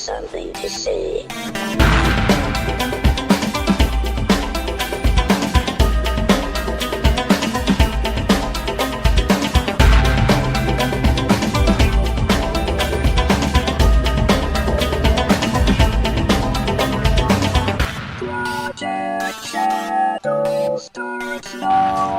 something to say.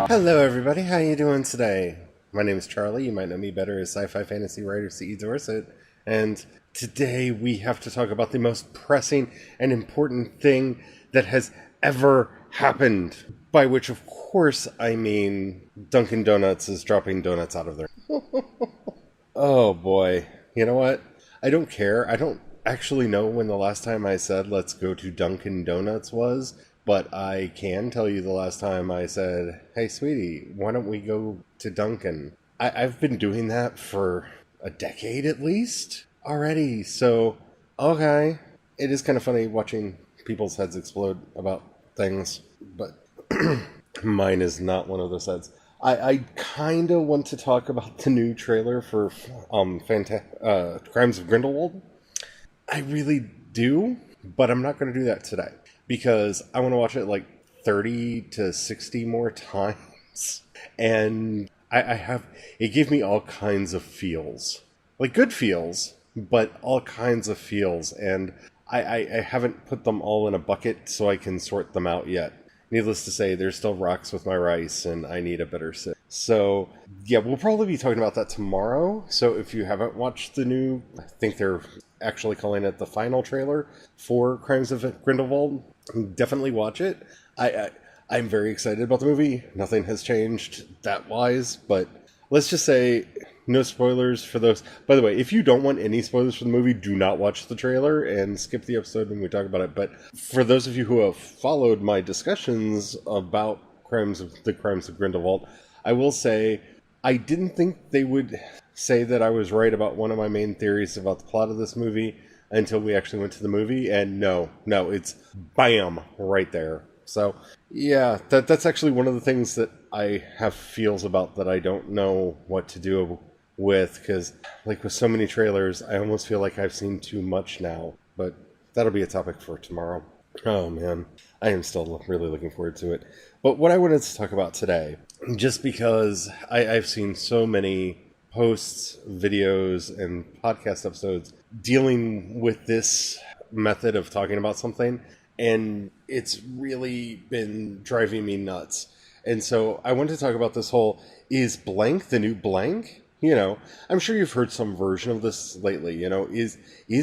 Hello everybody, how you doing today? My name is Charlie, you might know me better as sci-fi fantasy writer C.E. Dorset, and today we have to talk about the most pressing and important thing that has ever happened. By which, of course, I mean Dunkin' Donuts is dropping donuts out of their... Oh boy, you know what? I don't care. I don't actually know when the last time I said let's go to Dunkin' Donuts was, but I can tell you the last time I said, hey sweetie, why don't we go to Dunkin'? I've been doing that for a decade at least already, so okay. It is kind of funny watching people's heads explode about things, but mine is not one of those heads. I kind of want to talk about the new trailer for Crimes of Grindelwald. I really do, but I'm not going to do that today because I want to watch it like 30 to 60 more times. And I have, it gave me all kinds of feels. Like good feels, but all kinds of feels. And I haven't put them all in a bucket so I can sort them out yet. Needless to say, there's still rocks with my rice, and I need a better sip. So, yeah, we'll probably be talking about that tomorrow. So if you haven't watched the new, I think they're actually calling it the final trailer for Crimes of Grindelwald, definitely watch it. I'm very excited about the movie. Nothing has changed that wise, but let's just say no spoilers for those. By the way, if you don't want any spoilers for the movie, do not watch the trailer and skip the episode when we talk about it. But for those of you who have followed my discussions about the Crimes of Grindelwald, I will say I didn't think they would say that I was right about one of my main theories about the plot of this movie until we actually went to the movie, and no, it's bam, right there. So, yeah, that's actually one of the things that I have feels about that I don't know what to do with, because, like with so many trailers, I almost feel like I've seen too much now, but that'll be a topic for tomorrow. Oh man, I am still really looking forward to it. But what I wanted to talk about today, just because I've seen so many posts, videos, and podcast episodes dealing with this method of talking about something, and it's really been driving me nuts. And so I want to talk about this whole, is blank the new blank? You know, I'm sure you've heard some version of this lately. You know, is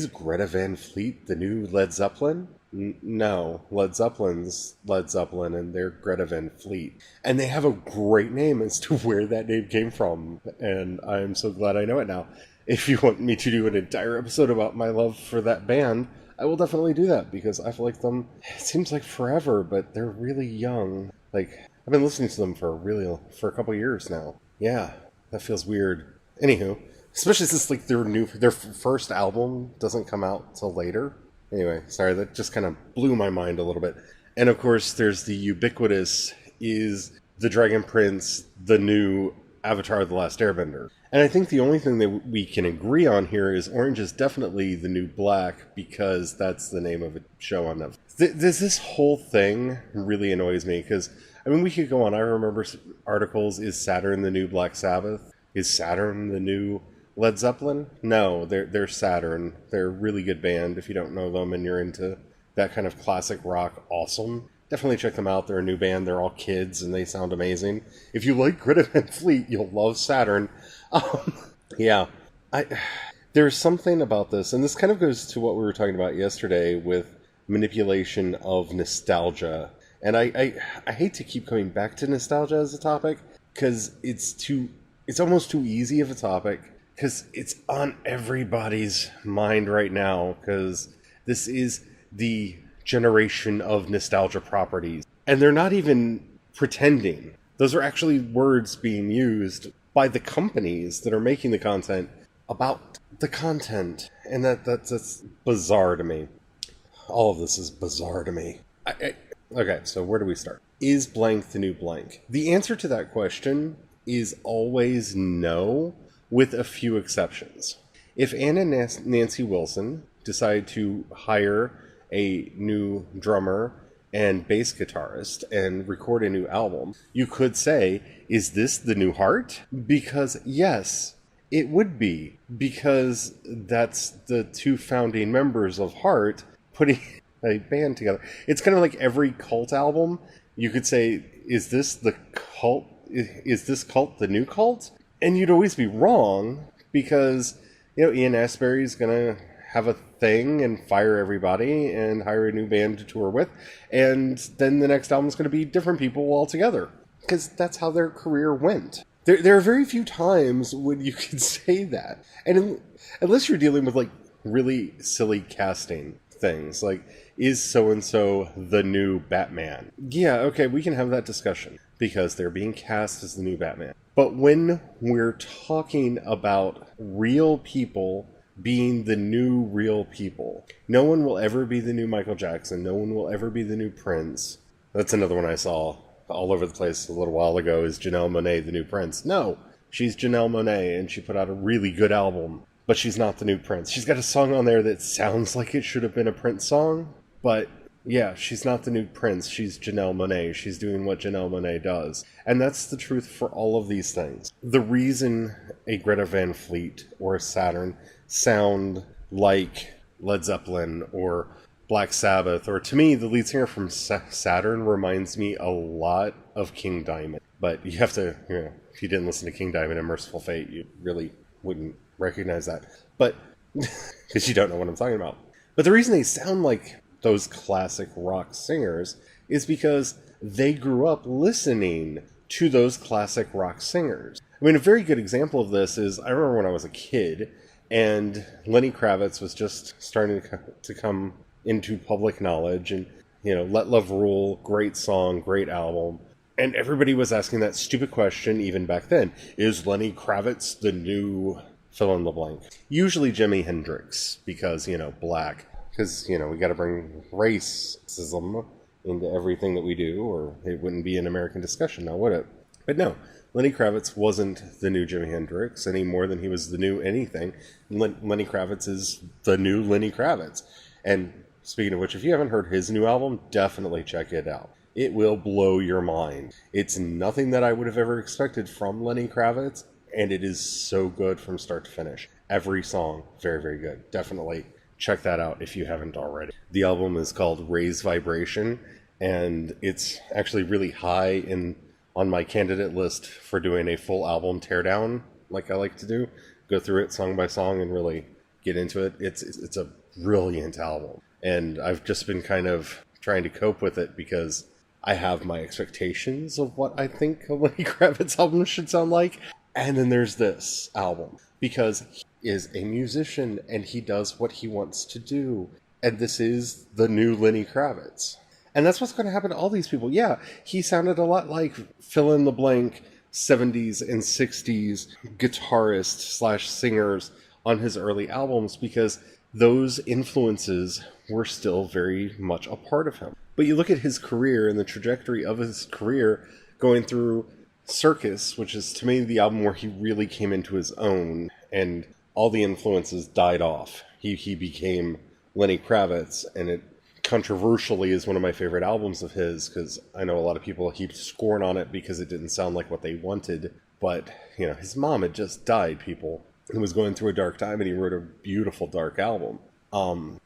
Greta Van Fleet the new Led Zeppelin? No, Led Zeppelin's Led Zeppelin, and they're Greta Van Fleet. And they have a great name as to where that name came from, and I'm so glad I know it now. If you want me to do an entire episode about my love for that band, I will definitely do that, because I've liked them, it seems like forever, but they're really young. Like, I've been listening to them for a couple years now. Yeah, that feels weird. Anywho, especially since like their first album doesn't come out till later. Anyway, sorry, that just kind of blew my mind a little bit. And of course, there's the ubiquitous, is the Dragon Prince the new Avatar: The Last Airbender? And I think the only thing that we can agree on here is orange is definitely the new black, because that's the name of a show on Netflix. This whole thing really annoys me, because, I mean, we could go on. I remember articles, is Saturn the new Black Sabbath? Is Saturn the new Led Zeppelin? No, they're Saturn. They're a really good band. If you don't know them and you're into that kind of classic rock, awesome. Definitely check them out. They're a new band. They're all kids and they sound amazing. If you like Greta Van Fleet, you'll love Saturn. Yeah, there's something about this, and this kind of goes to what we were talking about yesterday with manipulation of nostalgia. And I hate to keep coming back to nostalgia as a topic, because it's almost too easy of a topic, because it's on everybody's mind right now, because this is the generation of nostalgia properties. And they're not even pretending. Those are actually words being used by the companies that are making the content about the content. And that's bizarre to me. All of this is bizarre to me. Okay, so where do we start? Is blank the new blank? The answer to that question is always no, with a few exceptions. If Anna Nancy Wilson decide to hire a new drummer and bass guitarist and record a new album, you could say, is this the new Heart? Because yes, it would be, because that's the two founding members of Heart putting a band together. It's kind of like every Cult album. You could say, is this the Cult? Is this Cult the new Cult? And you'd always be wrong, because, you know, Ian Astbury's going to have a thing and fire everybody and hire a new band to tour with. And then the next album's going to be different people altogether, because that's how their career went. There are very few times when you can say that. And unless you're dealing with, like, really silly casting things, like, is so-and-so the new Batman? Yeah, okay, we can have that discussion, because they're being cast as the new Batman. But when we're talking about real people being the new real people, no one will ever be the new Michael Jackson. No one will ever be the new Prince. That's another one I saw all over the place a little while ago, is Janelle Monáe the new Prince. No, she's Janelle Monáe, and she put out a really good album, but she's not the new Prince. She's got a song on there that sounds like it should have been a Prince song, but yeah, she's not the new Prince. She's Janelle Monáe. She's doing what Janelle Monáe does. And that's the truth for all of these things. The reason a Greta Van Fleet or a Saturn sound like Led Zeppelin or Black Sabbath, or to me, the lead singer from Saturn reminds me a lot of King Diamond. But you have to, you know, if you didn't listen to King Diamond and Merciful Fate, you really wouldn't recognize that. But, because you don't know what I'm talking about. But the reason they sound like those classic rock singers is because they grew up listening to those classic rock singers. I mean, a very good example of this is, I remember when I was a kid, and Lenny Kravitz was just starting to come into public knowledge, and, you know, Let Love Rule, great song, great album. And everybody was asking that stupid question even back then. Is Lenny Kravitz the new fill in the blank? Usually Jimi Hendrix, because, you know, black. Because, you know, we got to bring racism into everything that we do, or it wouldn't be an American discussion now, would it? But no, Lenny Kravitz wasn't the new Jimi Hendrix any more than he was the new anything. Lenny Kravitz is the new Lenny Kravitz. And speaking of which, if you haven't heard his new album, definitely check it out. It will blow your mind. It's nothing that I would have ever expected from Lenny Kravitz, and it is so good from start to finish. Every song, very, very good. Definitely check that out if you haven't already. The album is called Raise Vibration, and it's actually really high on my candidate list for doing a full album teardown, like I like to do. Go through it song by song and really get into it. It's a brilliant album, and I've just been kind of trying to cope with it because I have my expectations of what I think a Lenny Kravitz album should sound like, and then there's this album, because he is a musician and he does what he wants to do, and this is the new Lenny Kravitz. And that's what's going to happen to all these people. Yeah, he sounded a lot like fill in the blank 70s and 60s guitarists / singers on his early albums, because those influences were still very much a part of him. But you look at his career and the trajectory of his career going through Circus, which is to me the album where he really came into his own and all the influences died off. He became Lenny Kravitz, and it controversially is one of my favorite albums of his, because I know a lot of people heaped scorn on it because it didn't sound like what they wanted. But, you know, his mom had just died, people. He was going through a dark time, and he wrote a beautiful dark album.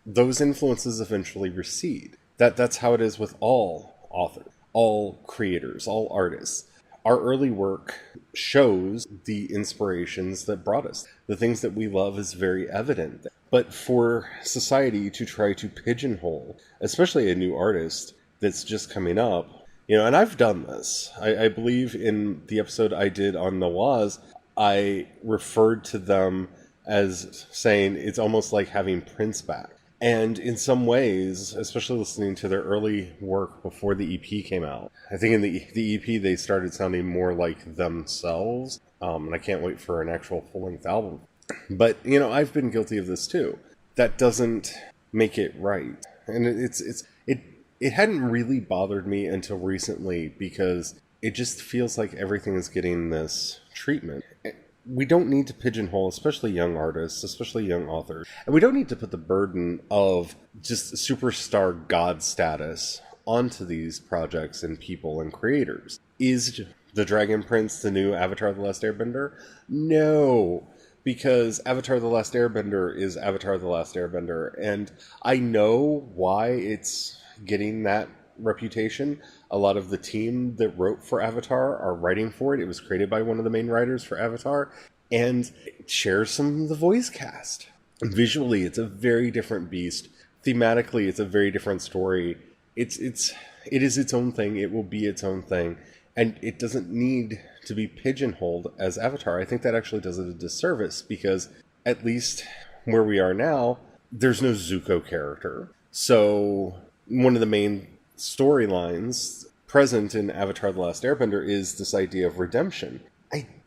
Those influences eventually recede. That's how it is with all authors, all creators, all artists. Our early work shows the inspirations that brought us. The things that we love is very evident. But for society to try to pigeonhole, especially a new artist that's just coming up, you know, and I've done this. I believe in the episode I did on Nawaz, I referred to them as saying it's almost like having Prince back. And in some ways, especially listening to their early work before the EP came out, I think in the EP they started sounding more like themselves. And I can't wait for an actual full-length album. But, you know, I've been guilty of this too. That doesn't make it right. And it hadn't really bothered me until recently, because it just feels like everything is getting this treatment. we don't need to pigeonhole, especially young artists, especially young authors. And we don't need to put the burden of just superstar god status onto these projects and people and creators. Is The Dragon Prince the new Avatar The Last Airbender? No, because Avatar The Last Airbender is Avatar The Last Airbender. And I know why it's getting that reputation. A lot of the team that wrote for Avatar are writing for it. It was created by one of the main writers for Avatar, and it shares some of the voice cast. Visually, it's a very different beast. Thematically, it's a very different story. It is its own thing. It will be its own thing, and it doesn't need to be pigeonholed as Avatar. I think that actually does it a disservice, because at least where we are now, there's no Zuko character. So one of the main storylines present in Avatar The Last Airbender is this idea of redemption.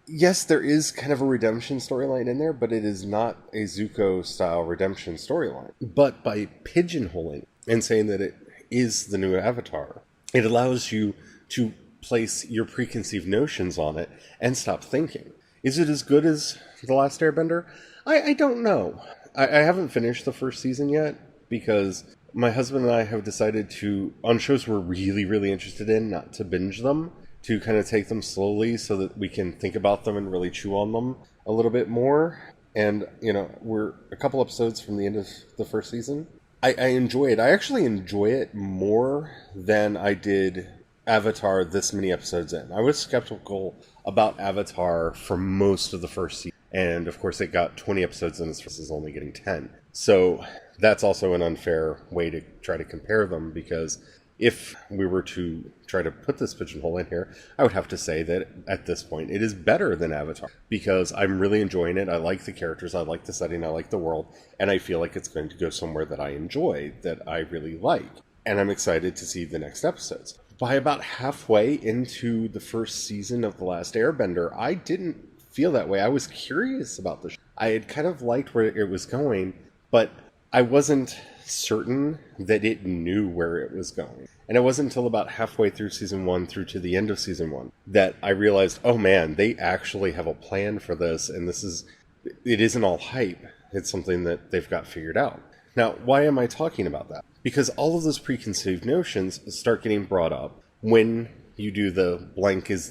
Yes, there is kind of a redemption storyline in there, but it is not a Zuko-style redemption storyline. But by pigeonholing and saying that it is the new Avatar, it allows you to place your preconceived notions on it and stop thinking. Is it as good as The Last Airbender? I don't know. I haven't finished the first season yet, because my husband and I have decided to, on shows we're really, really interested in, not to binge them, to kind of take them slowly so that we can think about them and really chew on them a little bit more. And, we're a couple episodes from the end of the first season. I enjoy it. I actually enjoy it more than I did Avatar this many episodes in. I was skeptical about Avatar for most of the first season. And, of course, it got 20 episodes in, this is only getting 10. So that's also an unfair way to try to compare them, because if we were to try to put this pigeonhole in here, I would have to say that at this point it is better than Avatar, because I'm really enjoying it. I like the characters, I like the setting, I like the world, and I feel like it's going to go somewhere that I enjoy, that I really like. And I'm excited to see the next episodes. By about halfway into the first season of The Last Airbender, I didn't feel that way. I was curious about the show. I had kind of liked where it was going, but I wasn't certain that it knew where it was going. And it wasn't until about halfway through season 1 through to the end of season 1 that I realized, oh man, they actually have a plan for this, and it isn't all hype. It's something that they've got figured out. Now, why am I talking about that? Because all of those preconceived notions start getting brought up when you do the blank is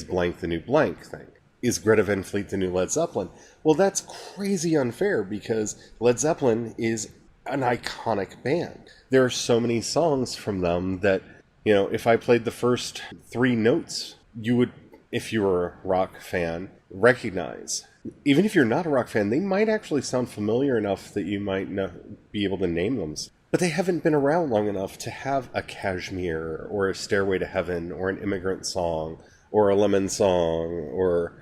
blank the new blank thing. Is Greta Van Fleet the new Led Zeppelin? Well, that's crazy unfair, because Led Zeppelin is an iconic band. There are so many songs from them that, if I played the first 3 notes, you would, if you were a rock fan, recognize. Even if you're not a rock fan, they might actually sound familiar enough that you might not be able to name them. But they haven't been around long enough to have a Kashmir, or a Stairway to Heaven, or an Immigrant Song, or a Lemon Song, or,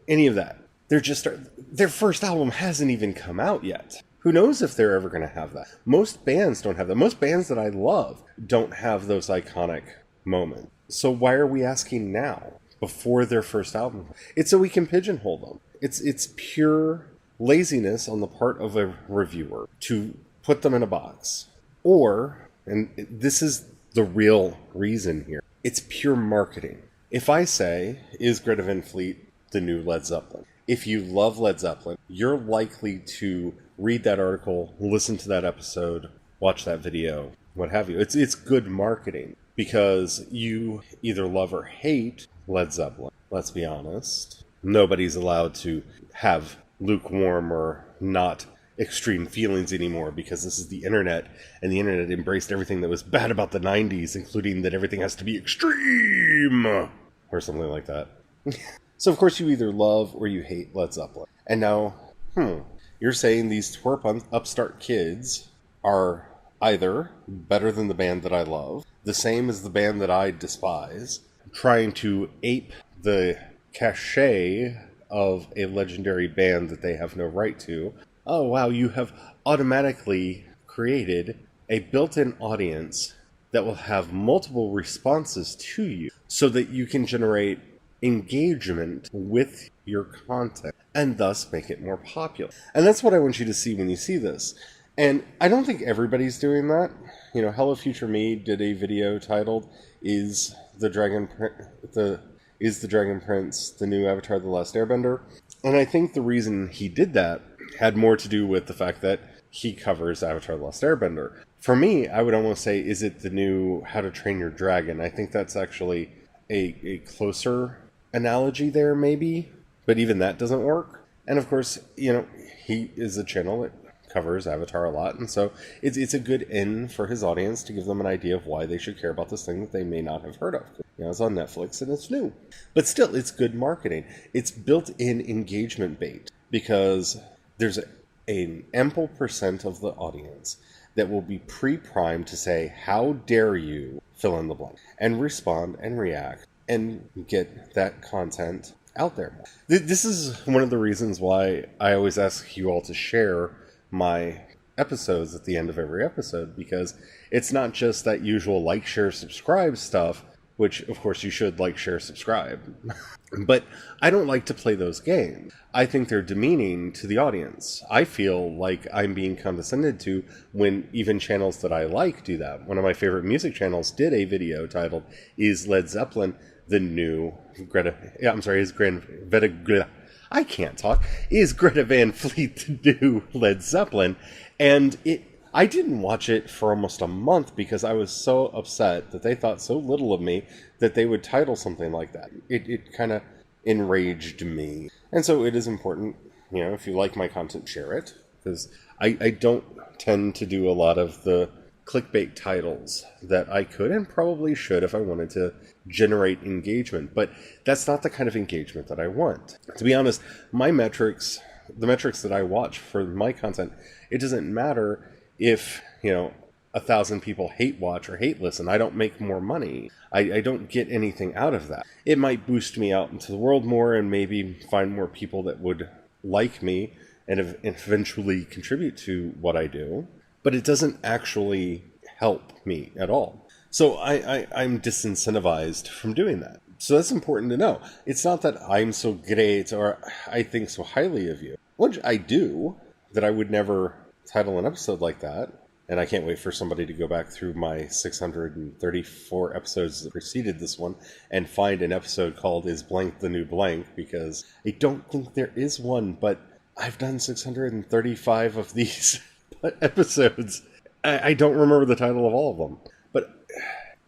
any of that. Their first album hasn't even come out yet. Who knows if they're ever going to have that? Most bands don't have that. Most bands that I love don't have those iconic moments. So why are we asking now, before their first album? It's so we can pigeonhole them. It's pure laziness on the part of a reviewer to put them in a box. Or, and this is the real reason here, it's pure marketing. If I say, is Greta Van Fleet the new Led Zeppelin? If you love Led Zeppelin, you're likely to read that article, listen to that episode, watch that video, what have you. It's good marketing, because you either love or hate Led Zeppelin. Let's be honest. Nobody's allowed to have lukewarm or not extreme feelings anymore, because this is the internet, and the internet embraced everything that was bad about the 90s, including that everything has to be extreme, or something like that. So of course you either love or you hate Led Zeppelin. And now, you're saying these twerp upstart kids are either better than the band that I love, the same as the band that I despise, trying to ape the cachet of a legendary band that they have no right to. Oh wow, you have automatically created a built-in audience that will have multiple responses to you, so that you can generate engagement with your content and thus make it more popular. And that's what I want you to see when you see this. And I don't think everybody's doing that. Hello Future Me did a video titled, Is is the Dragon Prince, the new Avatar: The Last Airbender. And I think the reason he did that had more to do with the fact that he covers Avatar: The Last Airbender. For me, I would almost say, is it the new How to Train Your Dragon? I think that's actually a closer analogy there, maybe. But even that doesn't work. And of course, he is a channel that covers Avatar a lot, and so it's a good in for his audience to give them an idea of why they should care about this thing that they may not have heard of. It's on Netflix and it's new. But still, it's good marketing. It's built-in engagement bait, because there's an ample percent of the audience that will be pre-primed to say, how dare you fill in the blank, and respond and react and get that content out there. This is one of the reasons why I always ask you all to share my episodes at the end of every episode, because it's not just that usual like, share, subscribe stuff, which of course you should like, share, subscribe. But I don't like to play those games. I think they're demeaning to the audience. I feel like I'm being condescended to when even channels that I like do that. One of my favorite music channels did a video titled, "Is Led Zeppelin the new Greta?" I can't talk. Is Greta Van Fleet the new Led Zeppelin? And I didn't watch it for almost a month because I was so upset that they thought so little of me that they would title something like that. It kind of enraged me. And so it is important, if you like my content, share it. Because I don't tend to do a lot of the clickbait titles that I could and probably should if I wanted to generate engagement. But that's not the kind of engagement that I want. To be honest, the metrics that I watch for my content, it doesn't matter if, 1,000 people hate watch or hate listen. I don't make more money. I don't get anything out of that. It might boost me out into the world more and maybe find more people that would like me and eventually contribute to what I do. But it doesn't actually help me at all. So I'm disincentivized from doing that. So that's important to know. It's not that I'm so great or I think so highly of you, which I do, that I would never title an episode like that. And I can't wait for somebody to go back through my 634 episodes that preceded this one and find an episode called "Is Blank the New Blank?" Because I don't think there is one, but I've done 635 of these episodes. I don't remember the title of all of them, but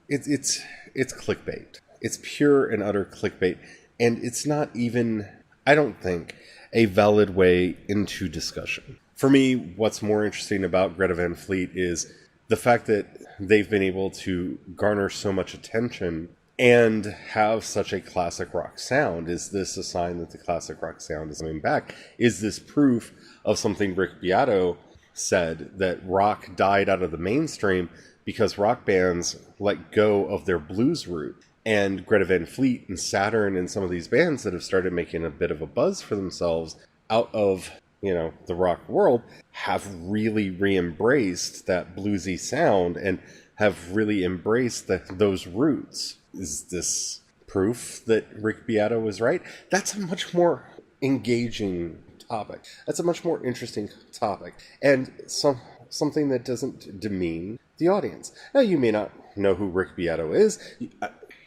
it's clickbait. It's pure and utter clickbait, and it's not even, I don't think, a valid way into discussion. For me, what's more interesting about Greta Van Fleet is the fact that they've been able to garner so much attention and have such a classic rock sound. Is this a sign that the classic rock sound is coming back? Is this proof of something Rick Beato said, that rock died out of the mainstream because rock bands let go of their blues root? And Greta Van Fleet and Saturn and some of these bands that have started making a bit of a buzz for themselves out of, the rock world have really re-embraced that bluesy sound and have really embraced those roots. Is this proof that Rick Beato was right? That's a much more engaging topic. That's a much more interesting topic. And something that doesn't demean the audience. Now, you may not know who Rick Beato is.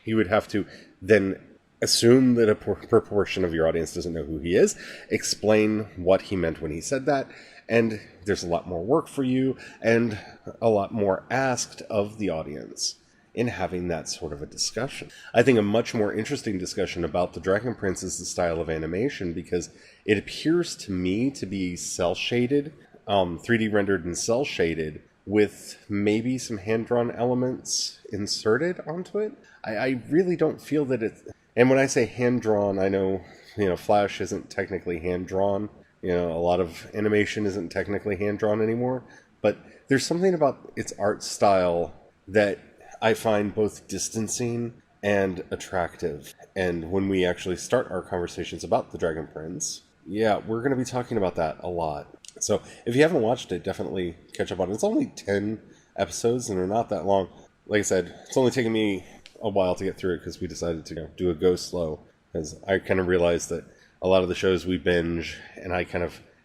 You would have to then assume that a proportion of your audience doesn't know who he is, explain what he meant when he said that, and there's a lot more work for you and a lot more asked of the audience in having that sort of a discussion. I think a much more interesting discussion about the Dragon Prince is the style of animation, because it appears to me to be cel-shaded, 3D rendered and cel-shaded, with maybe some hand-drawn elements inserted onto it. I really don't feel that it's... And when I say hand-drawn, I know, Flash isn't technically hand-drawn. A lot of animation isn't technically hand-drawn anymore. But there's something about its art style that I find both distancing and attractive. And when we actually start our conversations about the Dragon Prince, we're going to be talking about that a lot. So if you haven't watched it, definitely catch up on it. It's only 10 episodes and they're not that long. Like I said, it's only taken me a while to get through it because we decided to do a go slow. Because I kind of realized that a lot of the shows we binge, and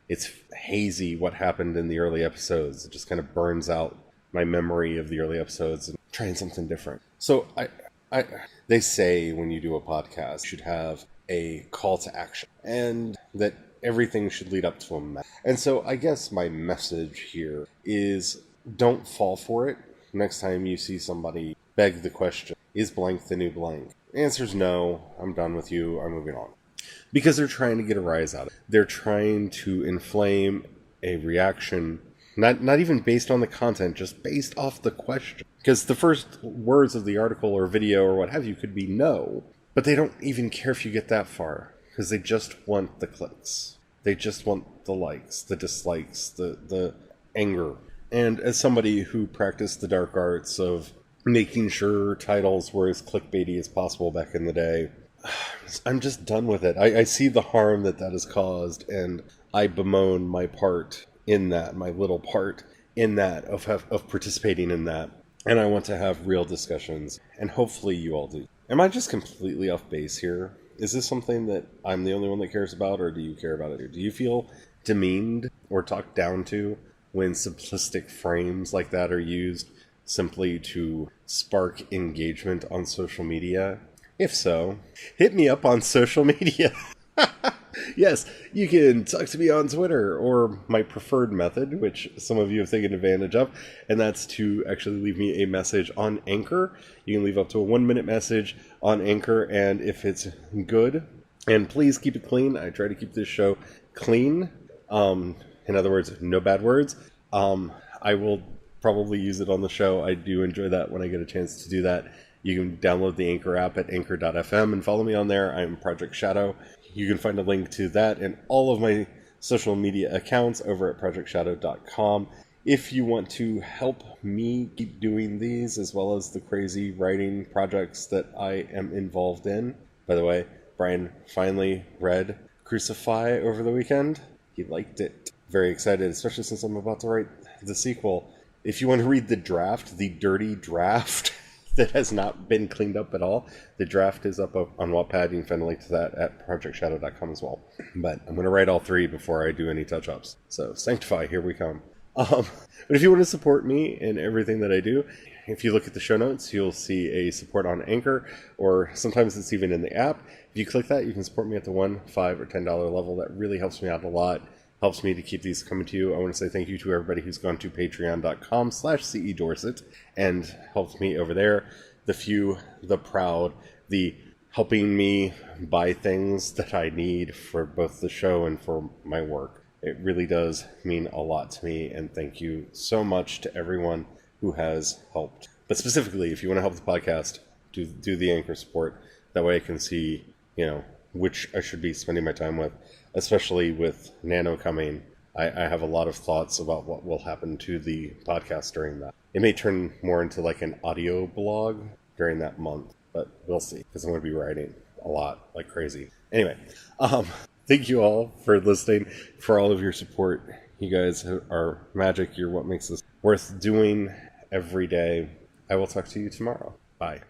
it's hazy what happened in the early episodes. It just kind of burns out my memory of the early episodes and trying something different. So they say when you do a podcast, you should have a call to action, and that everything should lead up to a message. And so I guess my message here is don't fall for it. Next time you see somebody beg the question, is blank the new blank? The answer is no. I'm done with you. I'm moving on. Because they're trying to get a rise out of it. They're trying to inflame a reaction, not even based on the content, just based off the question. Because the first words of the article or video or what have you could be no, but they don't even care if you get that far. Because they just want the clicks. They just want the likes, the dislikes, the anger. And as somebody who practiced the dark arts of making sure titles were as clickbaity as possible back in the day, I'm just done with it. I see the harm that has caused, and I bemoan my part in that, my little part in that, of participating in that. And I want to have real discussions, and hopefully you all do. Am I just completely off base here? Is this something that I'm the only one that cares about, or do you care about it? Do you feel demeaned or talked down to when simplistic frames like that are used simply to spark engagement on social media? If so, hit me up on social media. Yes, you can talk to me on Twitter, or my preferred method, which some of you have taken advantage of, and that's to actually leave me a message on Anchor. You can leave up to a 1-minute message on Anchor, and if it's good, and please keep it clean. I try to keep this show clean. In other words, no bad words. I will probably use it on the show. I do enjoy that when I get a chance to do that. You can download the Anchor app at anchor.fm and follow me on there. I'm Project Shadow. You can find a link to that and all of my social media accounts over at projectshadow.com. If you want to help me keep doing these, as well as the crazy writing projects that I am involved in. By the way, Brian finally read Crucify over the weekend. He liked it. Very excited, especially since I'm about to write the sequel. If you want to read the draft, the dirty draft that has not been cleaned up at all, the draft is up on Wattpad. You can find a link to that at projectshadow.com as well. But I'm going to write all 3 before I do any touch-ups. So Sanctify, here we come. But if you want to support me in everything that I do, if you look at the show notes, you'll see a support on Anchor, or sometimes it's even in the app. If you click that, you can support me at the $1, $5, or $10 level. That really helps me out a lot. Helps me to keep these coming to you. I want to say thank you to everybody who's gone to patreon.com/CEDorset and helped me over there. The few, the proud, the helping me buy things that I need for both the show and for my work. It really does mean a lot to me, and thank you so much to everyone who has helped. But specifically, if you want to help the podcast, do the Anchor support. That way I can see, which I should be spending my time with. Especially with Nano coming, I have a lot of thoughts about what will happen to the podcast during that. It may turn more into like an audio blog during that month, but we'll see, because I'm going to be writing a lot like crazy. Anyway, thank you all for listening, for all of your support. You guys are magic. You're what makes this worth doing every day. I will talk to you tomorrow. Bye.